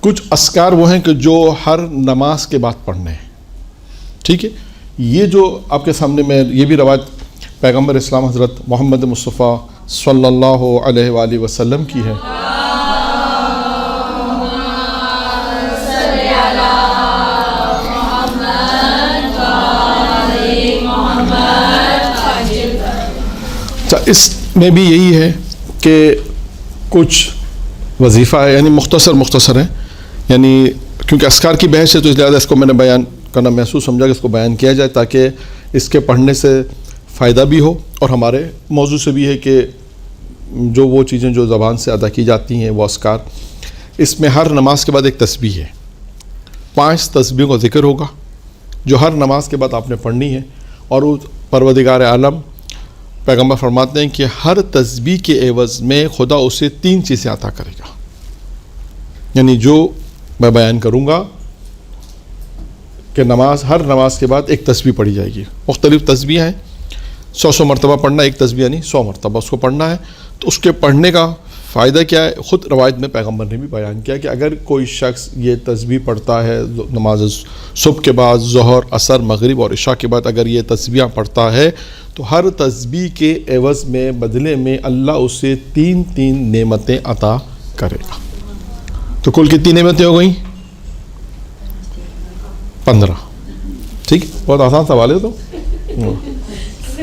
کچھ اذکار وہ ہیں کہ جو ہر نماز کے بعد پڑھنے ہیں. ٹھیک ہے. یہ جو آپ کے سامنے میں یہ بھی روایت پیغمبر اسلام حضرت محمد مصطفیٰ صلی اللہ علیہ وآلہ وسلم کی ہے. اس میں بھی یہی ہے کہ کچھ وظیفہ ہے، یعنی مختصر ہے، یعنی کیونکہ اذکار کی بحث ہے تو اس لحاظ اس کو میں نے بیان کرنا محسوس سمجھا کہ اس کو بیان کیا جائے تاکہ اس کے پڑھنے سے فائدہ بھی ہو، اور ہمارے موضوع سے بھی ہے کہ جو وہ چیزیں جو زبان سے ادا کی جاتی ہیں وہ اذکار. اس میں ہر نماز کے بعد ایک تسبیح ہے، 5 تسبیحوں کا ذکر ہوگا جو ہر نماز کے بعد آپ نے پڑھنی ہے. اور وہ پروردگار عالم پیغمبر فرماتے ہیں کہ ہر تسبیح کے عوض میں خدا اسے 3 چیزیں عطا کرے گا. یعنی جو میں بیان کروں گا کہ ہر نماز کے بعد ایک تسبیح پڑھی جائے گی. مختلف تسبیح ہیں، 100 مرتبہ پڑھنا، ایک تسبیح یعنی 100 مرتبہ اس کو پڑھنا ہے. تو اس کے پڑھنے کا فائدہ کیا ہے؟ خود روایت میں پیغمبر نے بھی بیان کیا کہ اگر کوئی شخص یہ تسبیح پڑھتا ہے نماز صبح کے بعد، ظہر، عصر، مغرب اور عشاء کے بعد اگر یہ تسبیحاں پڑھتا ہے تو ہر تسبیح کے عوض میں بدلے میں اللہ اسے 3 نعمتیں عطا کرے گا. تو کل کتنی نعمتیں ہو گئیں؟ 15. ٹھیک، بہت آسان سوال ہے.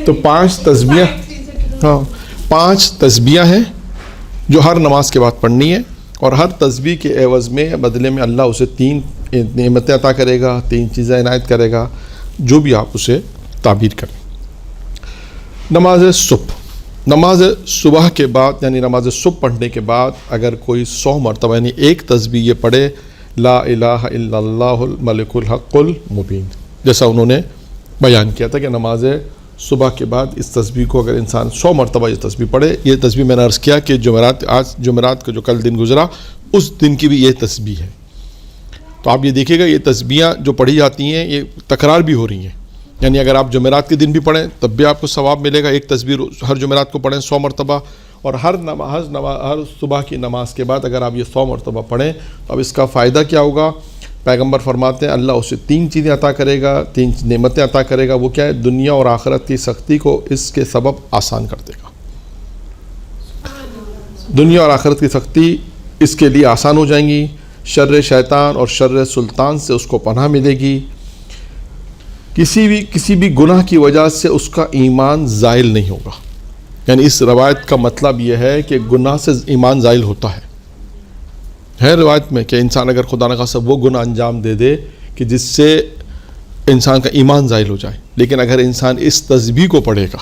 تو 5 تسبیحاں، 5 تسبیحاں ہیں جو ہر نماز کے بعد پڑھنی ہے، اور ہر تسبیح کے عوض میں بدلے میں اللہ اسے 3 نعمتیں عطا کرے گا، 3 چیزیں عنایت کرے گا، جو بھی آپ اسے تعبیر کریں. نماز صبح کے بعد، یعنی نماز صبح پڑھنے کے بعد اگر کوئی 100 مرتبہ یعنی ایک تسبیح یہ پڑھے، لا الہ الا اللہ الملک الحق المبین، جیسا انہوں نے بیان کیا تھا کہ نماز صبح کے بعد اس تسبیح کو اگر انسان 100 مرتبہ یہ تسبیح پڑھے. یہ تسبیح میں نے عرض کیا کہ جمعرات کا جو کل دن گزرا اس دن کی بھی یہ تسبیح ہے. تو آپ یہ دیکھیے گا یہ تسبیحاں جو پڑھی جاتی ہیں یہ تکرار بھی ہو رہی ہیں. یعنی اگر آپ جمعرات کے دن بھی پڑھیں تب بھی آپ کو ثواب ملے گا. ایک تسبیح ہر جمعرات کو پڑھیں 100 مرتبہ، اور ہر صبح کی نماز کے بعد اگر آپ یہ 100 مرتبہ پڑھیں تو اب اس کا فائدہ کیا ہوگا؟ پیغمبر فرماتے ہیں اللہ اسے 3 چیزیں عطا کرے گا، 3 نعمتیں عطا کرے گا. وہ کیا ہے؟ دنیا اور آخرت کی سختی کو اس کے سبب آسان کر دے گا. دنیا اور آخرت کی سختی اس کے لیے آسان ہو جائیں گی. شر شیطان اور شر سلطان سے اس کو پناہ ملے گی. کسی بھی گناہ کی وجہ سے اس کا ایمان زائل نہیں ہوگا. یعنی اس روایت کا مطلب یہ ہے کہ گناہ سے ایمان زائل ہوتا ہے روایت میں کہ انسان اگر خدا نخواستہ وہ گناہ انجام دے دے کہ جس سے انسان کا ایمان زائل ہو جائے، لیکن اگر انسان اس تسبیح کو پڑھے گا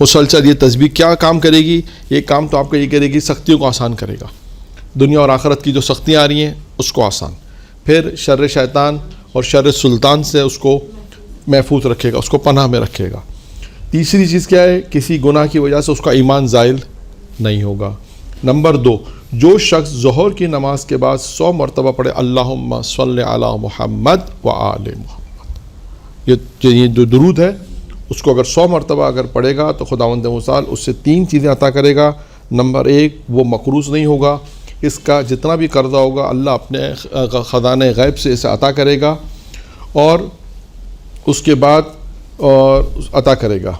مسلسل، یہ تسبیح کیا کام کرے گی؟ یہ کام تو آپ کا یہ کرے گی سختیوں کو آسان کرے گا. دنیا اور آخرت کی جو سختیاں آ رہی ہیں اس کو آسان، پھر شر شیطان اور شر سلطان سے اس کو محفوظ رکھے گا، اس کو پناہ میں رکھے گا. تیسری چیز کیا ہے؟ کسی گناہ کی وجہ سے اس کا ایمان زائل نہیں ہوگا. نمبر 2، جو شخص ظہر کی نماز کے بعد 100 مرتبہ پڑھے اللہم صلی علی محمد و آل محمد، یہ جو درود ہے اس کو اگر 100 مرتبہ اگر پڑھے گا تو خداوند متعال اس سے 3 چیزیں عطا کرے گا. نمبر 1، وہ مقروض نہیں ہوگا، اس کا جتنا بھی قرضہ ہوگا اللہ اپنے خزانہ غیب سے اسے عطا کرے گا، اور اس کے بعد عطا کرے گا.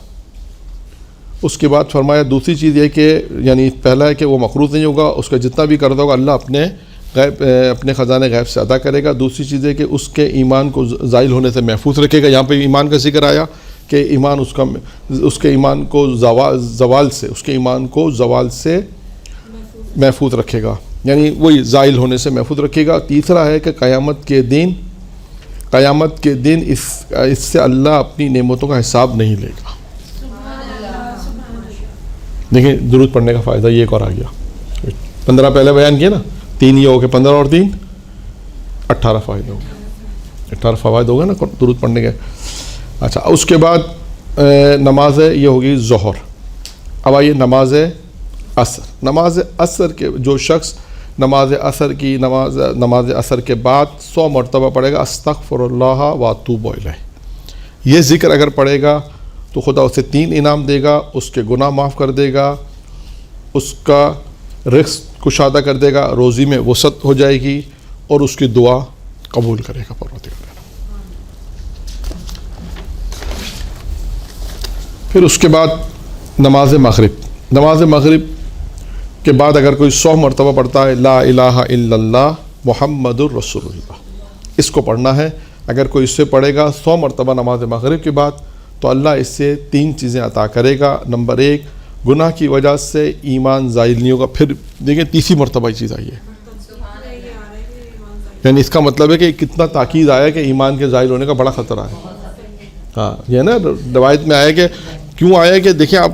اس کے بعد فرمایا دوسری چیز یہ کہ یعنی پہلا ہے کہ وہ مقروض نہیں ہوگا، اس کا جتنا بھی قرضہ ہوگا اللہ اپنے خزانہ غیب سے ادا کرے گا. دوسری چیز ہے کہ اس کے ایمان کو زائل ہونے سے محفوظ رکھے گا. یہاں پہ ایمان کا ذکر آیا کہ ایمان اس کے ایمان کو زوال سے محفوظ رکھے گا، یعنی وہی زائل ہونے سے محفوظ رکھے گا. تیسرا ہے کہ قیامت کے دن اس سے اللہ اپنی نعمتوں کا حساب نہیں لے گا. دیکھیں درود پڑھنے کا فائدہ یہ ایک اور آ گیا. 15 پہلے بیان کیا نا، 3 یہ ہو گئے، 15 اور 3 18 فائدے ہو گئے، 18 فوائد ہو گئے نا درود پڑھنے کے. اچھا، اس کے بعد نماز یہ ہوگی ظہر. اب آئیے نماز عصر. نماز عصر کے جو شخص نماز عصر کے بعد 100 مرتبہ پڑھے گا استغفر اللہ واتوب الیہ، یہ ذکر اگر پڑھے گا تو خدا اسے 3 انعام دے گا. اس کے گناہ معاف کر دے گا، اس کا رزق کشادہ کر دے گا، روزی میں وسعت ہو جائے گی، اور اس کی دعا قبول کرے گا پروردگار۔ پھر اس کے بعد نماز مغرب کے بعد اگر کوئی 100 مرتبہ پڑھتا ہے لا الہ الا اللہ محمد الرسول اللہ، اس کو پڑھنا ہے۔ اگر کوئی اس سے پڑھے گا 100 مرتبہ نماز مغرب کے بعد تو اللہ اس سے 3 چیزیں عطا کرے گا۔ نمبر 1، گناہ کی وجہ سے ایمان زائل نہیں ہوگا۔ پھر دیکھیں تیسری مرتبہ یہ چیز آئی ہے، یعنی اس کا مطلب ہے کہ کتنا تاکید آیا کہ ایمان کے زائل ہونے کا بڑا خطرہ ہے۔ ہاں یہ نا روایت میں آیا کہ کیوں آیا کہ دیکھیں آپ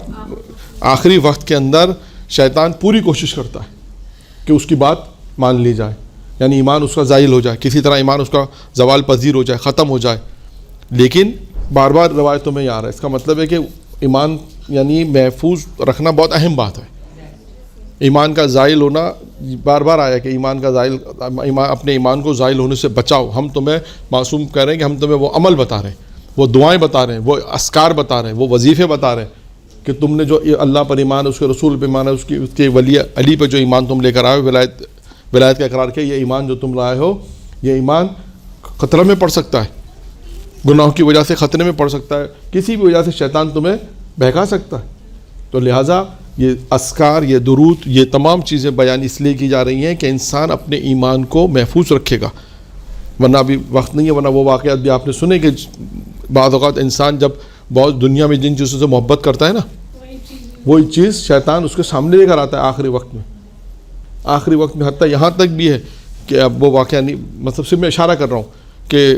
آخری وقت کے اندر شیطان پوری کوشش کرتا ہے کہ اس کی بات مان لی جائے، یعنی ایمان اس کا زائل ہو جائے، کسی طرح ایمان اس کا زوال پذیر ہو جائے، ختم ہو جائے۔ لیکن بار بار روایتوں میں یہ آ رہا ہے، اس کا مطلب ہے کہ ایمان یعنی محفوظ رکھنا بہت اہم بات ہے۔ ایمان کا زائل ہونا بار بار آیا کہ ایمان کا زائل، اپنے ایمان کو زائل ہونے سے بچاؤ۔ ہم تمہیں معصوم کہہ رہے ہیں کہ ہم تمہیں وہ عمل بتا رہے ہیں، وہ دعائیں بتا رہے ہیں، وہ اذکار بتا رہے ہیں، وہ وظیفے بتا رہے ہیں کہ تم نے جو اللہ پر ایمان ہے، اس کے رسول پہ ایمان ہے، اس کے ولی علی پہ جو ایمان تم لے کر آئے ہو، ولایت کا اقرار کیا، یہ ایمان جو تم لائے ہو یہ ایمان خطرے میں پڑ سکتا ہے، گناہوں کی وجہ سے خطرے میں پڑ سکتا ہے، کسی بھی وجہ سے شیطان تمہیں بہکا سکتا ہے۔ تو لہٰذا یہ اذکار، یہ درود، یہ تمام چیزیں بیان اس لیے کی جا رہی ہیں کہ انسان اپنے ایمان کو محفوظ رکھے گا، ورنہ ابھی وقت نہیں ہے، ورنہ وہ واقعات بھی آپ نے سنے کہ بعض اوقات انسان جب بہت دنیا میں جن چیزوں سے محبت کرتا ہے نا، وہی چیز شیطان اس کے سامنے لے کر آتا ہے آخری وقت میں حتیٰ یہاں تک بھی ہے کہ اب وہ واقعہ نہیں، مطلب صرف میں اشارہ کر رہا ہوں کہ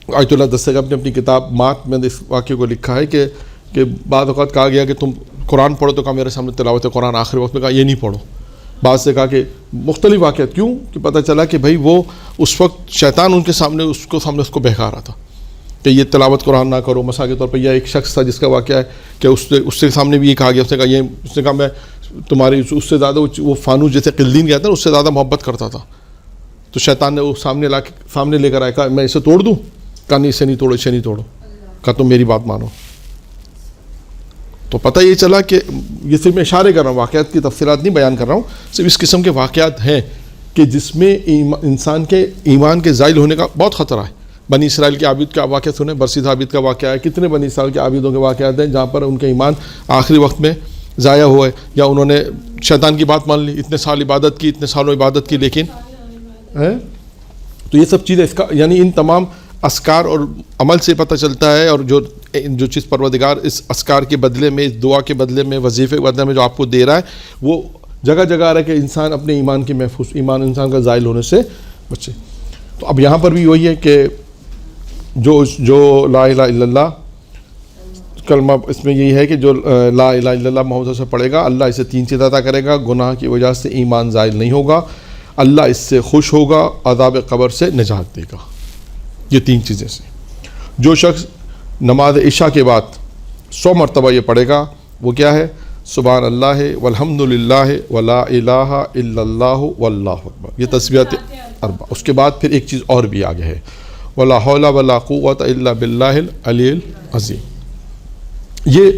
آیت اللہ دستگیر نے اپنی کتاب مات میں اس واقعے کو لکھا ہے کہ بعض اوقات کہا گیا کہ تم قرآن پڑھو، تو کہا میرے سامنے تلاوت قرآن، آخری وقت میں کہا یہ نہیں پڑھو۔ بعض سے کہا کہ مختلف واقعات، کیوں کہ پتہ چلا کہ بھائی وہ اس وقت شیطان ان کے سامنے اس کو بہکا رہا تھا کہ یہ تلاوت قرآن نہ کرو۔ مثال کے طور پہ یہ ایک شخص تھا جس کا واقعہ ہے کہ اس کے سامنے بھی یہ کہا گیا، اس نے کہا میں تمہاری اس سے زیادہ وہ فانوس جیسے قلدین کہتا ہے اس سے زیادہ محبت کرتا تھا، تو شیطان نے وہ سامنے لے کر آیا، کہا میں اسے توڑ دوں؟ کہا نہیں، اسے نہیں توڑو، کہا تم میری بات مانو۔ تو پتہ یہ چلا کہ یہ صرف میں اشارے کر رہا ہوں، واقعات کی تفصیلات نہیں بیان کر رہا ہوں، صرف اس قسم کے واقعات ہیں کہ جس میں انسان کے ایمان کے زائل ہونے کا بہت خطرہ ہے۔ بنی اسرائیل کے عابد کا واقعہ سنیں، برسید عابد کا واقعہ ہے، کتنے بنی اسرائیل کے عابدوں کے واقعات ہیں جہاں پر ان کے ایمان آخری وقت میں ضائع ہوئے، یا انہوں نے شیطان کی بات مان لی، اتنے سال عبادت کی، اتنے سالوں عبادت کی، لیکن تو یہ سب چیزیں اس کا یعنی ان تمام اذکار اور عمل سے پتہ چلتا ہے، اور جو چیز پروردگار اس اذکار کے بدلے میں، اس دعا کے بدلے میں، وظیفے کے بدلے میں جو آپ کو دے رہا ہے، وہ جگہ جگہ آ رہا ہے کہ انسان اپنے ایمان کے محفوظ، ایمان انسان کا زائل ہونے سے بچے۔ تو اب یہاں پر بھی وہی ہے کہ جو لا الہ الا اللہ کلمہ، اس میں یہی ہے کہ جو لا الہ الا اللہ محمد سے پڑھے گا، اللہ اسے 3 چیز عطا کرے گا، گناہ کی وجہ سے ایمان زائل نہیں ہوگا، اللہ اس سے خوش ہوگا، عذاب قبر سے نجات دے گا۔ یہ 3 چیزیں سے جو شخص نماز عشاء کے بعد 100 مرتبہ یہ پڑھے گا، وہ کیا ہے؟ سبحان اللہ والحمد للہ ولا الہ الا اللہ واللہ اکبر، یہ تسبیحات 4۔ اس کے بعد پھر ایک چیز اور بھی آگے ہے، ولا حول ولا قوت الا باللہ العلی العظیم۔ یہ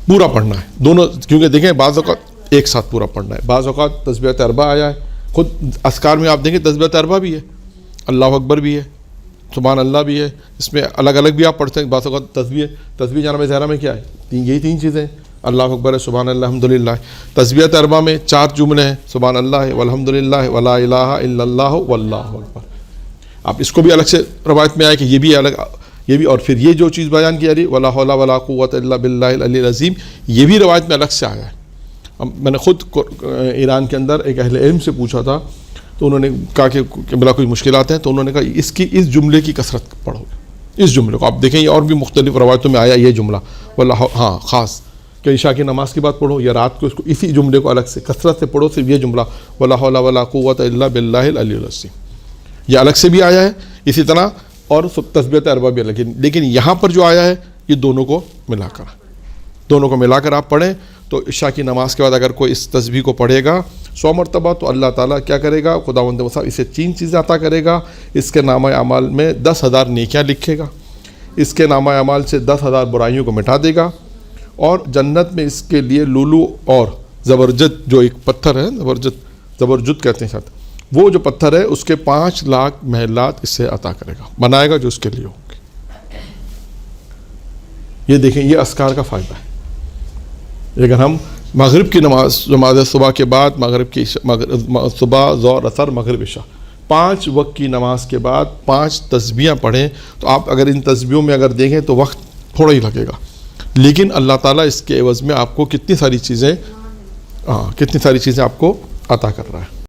پورا پڑھنا ہے دونوں، کیونکہ دیکھیں بعض اوقات ایک ساتھ پورا پڑھنا ہے، بعض اوقات تسبیحات 4 آیا ہے، خود اذکار میں آپ دیکھیں تسبیحات 4 بھی ہے، اللہ اکبر بھی ہے، سبحان اللہ بھی ہے، اس میں الگ الگ بھی آپ پڑھتے ہیں۔ بعض اوقات تسبیح جانب ظاہرہ میں کیا ہے؟ یہی 3 چیزیں، اللہ اکبر ہے، سبحان اللہ، الحمد للہ۔ تسبیحات 4 میں 4 جملے ہیں، سبحان اللہ والحمد للہ ولا الہ الا اللہ واللہ اکبر۔ آپ اس کو بھی الگ سے روایت میں آیا کہ یہ بھی الگ، یہ بھی، اور پھر یہ جو چیز بیان کی جا رہی ولا حول ولا قوت الا باللہ العلی العظیم، یہ بھی روایت میں الگ سے آیا ہے۔ میں نے خود ایران کے اندر ایک اہل علم سے پوچھا تھا، تو انہوں نے کہا کہ بلا کوئی مشکلات ہیں، تو انہوں نے کہا اس جملے کی کثرت پڑھو، اس جملے کو آپ دیکھیں، یہ اور بھی مختلف روایتوں میں آیا یہ جملہ ولا، ہاں خاص کہ عشاء کی نماز کے بعد پڑھو یا رات کو، اس کو اسی جملے کو الگ سے کثرت سے پڑھو، صرف یہ جملہ ولا حول ولا قوت الا باللہ العلی العظیم، یہ الگ سے بھی آیا ہے اسی طرح، اور تسبیحات 4 بھی الگ، لیکن یہاں پر جو آیا ہے یہ دونوں کو ملا کر آپ پڑھیں۔ تو عشاء کی نماز کے بعد اگر کوئی اس تسبیح کو پڑھے گا 100 مرتبہ، تو اللہ تعالیٰ کیا کرے گا؟ خداوند متعال اسے 3 چیزیں عطا کرے گا، اس کے نامہ اعمال میں 10,000 نیکیاں لکھے گا، اس کے نامہ اعمال سے 10,000 برائیوں کو مٹا دے گا، اور جنت میں اس کے لیے لولو اور زبرجد جو ایک پتھر ہے، زبرجد کہتے ہیں شاید، وہ جو پتھر ہے اس کے 5 لاکھ محلات اس سے عطا کرے گا، بنائے گا جو اس کے لیے ہوں گے۔ یہ دیکھیں، یہ اذکار کا فائدہ ہے۔ اگر ہم مغرب کی نماز صبح کے بعد، مغرب کی صبح، ظہر، عصر، مغرب، عشاء، 5 وقت کی نماز کے بعد 5 تسبیحیں پڑھیں تو آپ اگر ان تسبیحوں میں اگر دیکھیں تو وقت تھوڑا ہی لگے گا، لیکن اللہ تعالیٰ اس کے عوض میں آپ کو کتنی ساری چیزیں آپ کو عطا کر رہا ہے۔